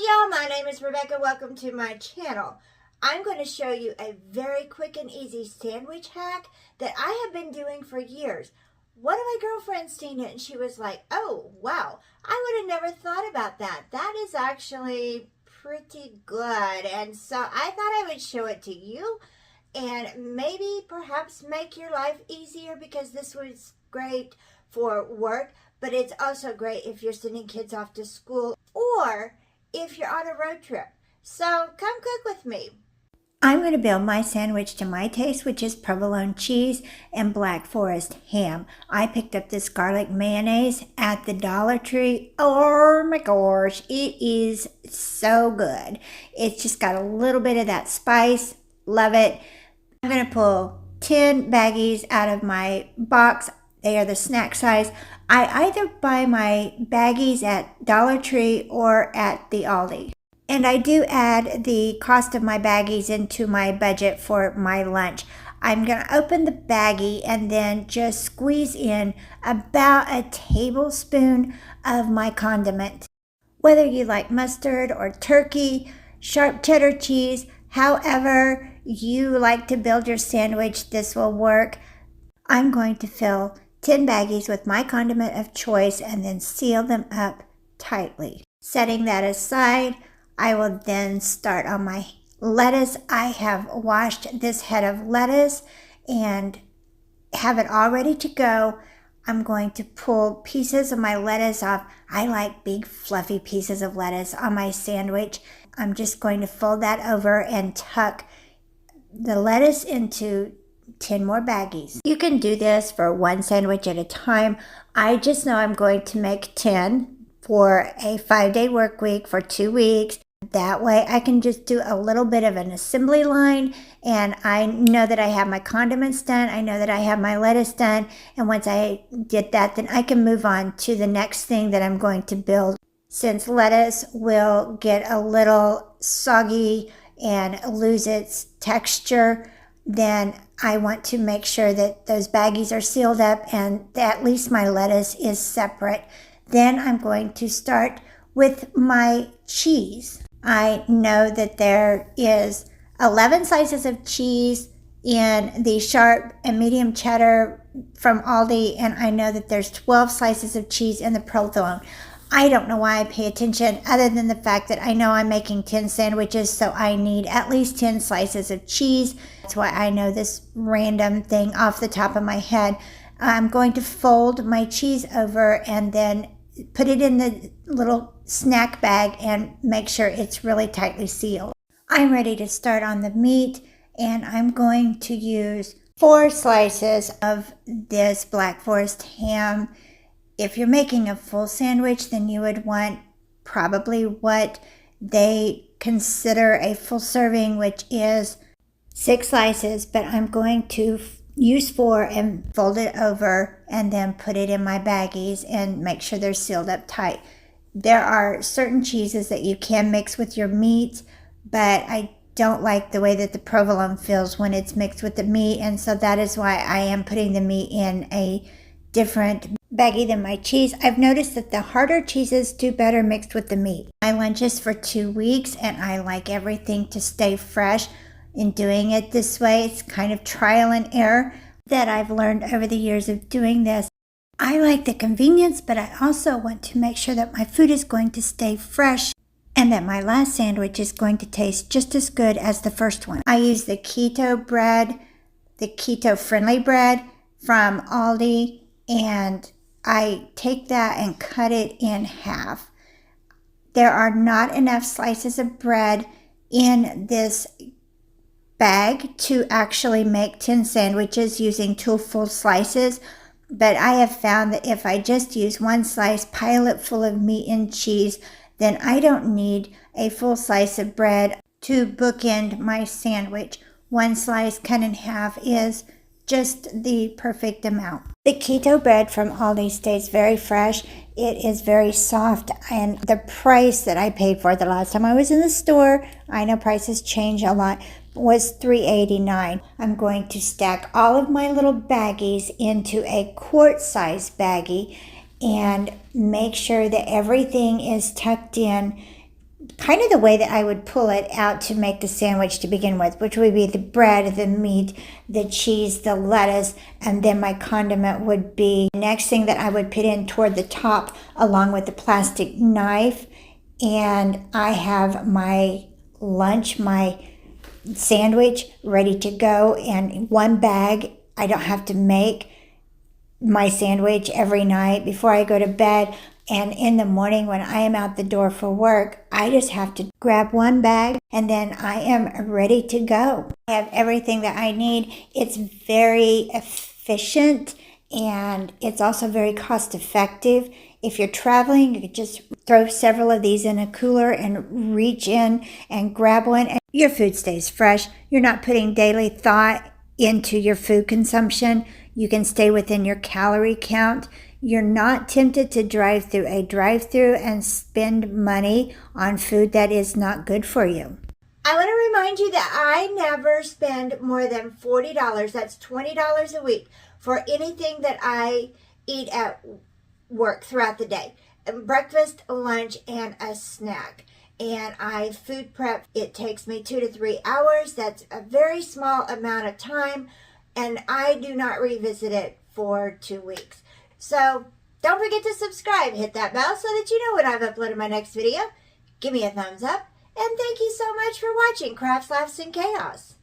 y'all, my name is Rebecca. Welcome to my channel. I'm going to show you a very quick and easy sandwich hack that I have been doing for years. One of my girlfriends seen it and she was like, oh wow, I would have never thought about that. That is actually pretty good. And so I thought I would show it to you and maybe perhaps make your life easier, because this was great for work, but it's also great if you're sending kids off to school or if you're on a road trip. So come cook with me. I'm going to build my sandwich to my taste, which is provolone cheese and Black Forest ham. I picked up this garlic mayonnaise at the Dollar Tree. Oh my gosh, it is so good. It's just got a little bit of that spice. Love it. I'm going to pull 10 baggies out of my box. They are the snack size. I either buy my baggies at Dollar Tree or at the Aldi. And I do add the cost of my baggies into my budget for my lunch. I'm going to open the baggie and then just squeeze in about a tablespoon of my condiment. Whether you like mustard or turkey, sharp cheddar cheese, however you like to build your sandwich, this will work. I'm going to fill 10 baggies with my condiment of choice and then seal them up tightly. Setting that aside, I will then start on my lettuce. I have washed this head of lettuce and have it all ready to go. I'm going to pull pieces of my lettuce off. I like big fluffy pieces of lettuce on my sandwich. I'm just going to fold that over and tuck the lettuce into 10 more baggies. You can do this for one sandwich at a time. I just know I'm going to make 10 for a 5-day work week for 2 weeks. That way I can just do a little bit of an assembly line, and I know that I have my condiments done. I know that I have my lettuce done. And once I get that, then I can move on to the next thing that I'm going to build. Since lettuce will get a little soggy and lose its texture, then I want to make sure that those baggies are sealed up and that at least my lettuce is separate. Then I'm going to start with my cheese. I know that there is 11 slices of cheese in the sharp and medium cheddar from Aldi, and I know that there's 12 slices of cheese in the provolone. I don't know why I pay attention, other than the fact that I know I'm making 10 sandwiches, so I need at least 10 slices of cheese. That's why I know this random thing off the top of my head. I'm going to fold my cheese over and then put it in the little snack bag and make sure it's really tightly sealed. I'm ready to start on the meat, and I'm going to use 4 slices of this Black Forest ham. If you're making a full sandwich, then you would want probably what they consider a full serving, which is 6 slices, but I'm going to use 4 and fold it over and then put it in my baggies and make sure they're sealed up tight. There are certain cheeses that you can mix with your meat, but I don't like the way that the provolone feels when it's mixed with the meat, and so that is why I am putting the meat in a different baggie than my cheese. I've noticed that the harder cheeses do better mixed with the meat. My lunch is for 2 weeks, and I like everything to stay fresh. In doing it this way, it's kind of trial and error that I've learned over the years of doing this. I like the convenience, but I also want to make sure that my food is going to stay fresh and that my last sandwich is going to taste just as good as the first one. I use the keto bread, the keto-friendly bread from Aldi, and I take that and cut it in half. There are not enough slices of bread in this bag to actually make 10 sandwiches using 2 full slices, but I have found that if I just use 1 slice, pile it full of meat and cheese, then I don't need a full slice of bread to bookend my sandwich. 1 slice cut in half is just the perfect amount. The keto bread from Aldi stays very fresh. It is very soft, and the price that I paid for it the last time I was in the store, I know prices change a lot, was $3.89. I'm going to stack all of my little baggies into a quart-size baggie and make sure that everything is tucked in kind of the way that I would pull it out to make the sandwich to begin with, which would be the bread, the meat, the cheese, the lettuce, and then my condiment would be the next thing that I would put in toward the top along with the plastic knife. And I have my lunch, my sandwich ready to go in one bag. I don't have to make my sandwich every night before I go to bed. And in the morning when I am out the door for work, I just have to grab one bag and then I am ready to go. I have everything that I need. It's very efficient and it's also very cost effective. If you're traveling, you could just throw several of these in a cooler and reach in and grab one. And your food stays fresh. You're not putting daily thought into your food consumption. You can stay within your calorie count. You're not tempted to drive through a drive-through and spend money on food that is not good for you. I want to remind you that I never spend more than $40. That's $20 a week for anything that I eat at work throughout the day. Breakfast, lunch, and a snack. And I food prep. It takes me 2 to 3 hours. That's a very small amount of time. And I do not revisit it for 2 weeks. So don't forget to subscribe. Hit that bell so that you know when I've uploaded my next video. Give me a thumbs up. And thank you so much for watching Crafts, Laughs, and Chaos.